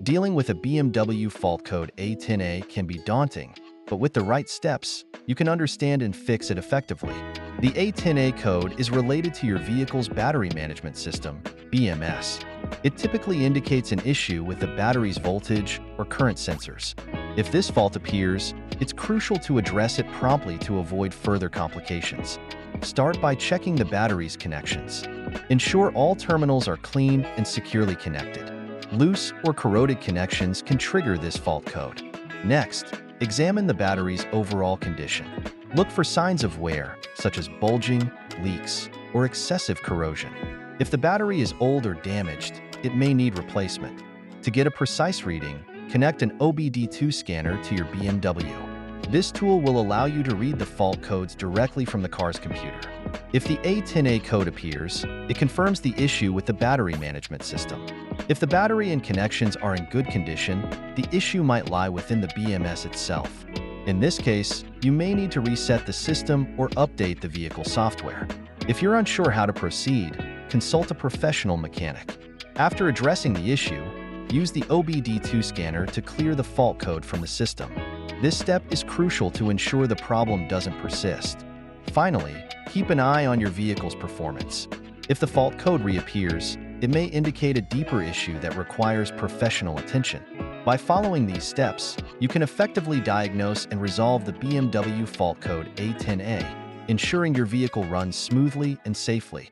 Dealing with a BMW fault code A10A can be daunting, but with the right steps, you can understand and fix it effectively. The A10A code is related to your vehicle's battery management system, BMS. It typically indicates an issue with the battery's voltage or current sensors. If this fault appears, it's crucial to address it promptly to avoid further complications. Start by checking the battery's connections. Ensure all terminals are clean and securely connected. Loose or corroded connections can trigger this fault code. Next, examine the battery's overall condition. Look for signs of wear, such as bulging, leaks, or excessive corrosion. If the battery is old or damaged, it may need replacement. To get a precise reading, connect an OBD2 scanner to your BMW. This tool will allow you to read the fault codes directly from the car's computer. If the A10A code appears, it confirms the issue with the battery management system. If the battery and connections are in good condition, the issue might lie within the BMS itself. In this case, you may need to reset the system or update the vehicle software. If you're unsure how to proceed, consult a professional mechanic. After addressing the issue, use the OBD2 scanner to clear the fault code from the system. This step is crucial to ensure the problem doesn't persist. Finally, keep an eye on your vehicle's performance. If the fault code reappears, it may indicate a deeper issue that requires professional attention. By following these steps, you can effectively diagnose and resolve the BMW fault code A10A, ensuring your vehicle runs smoothly and safely.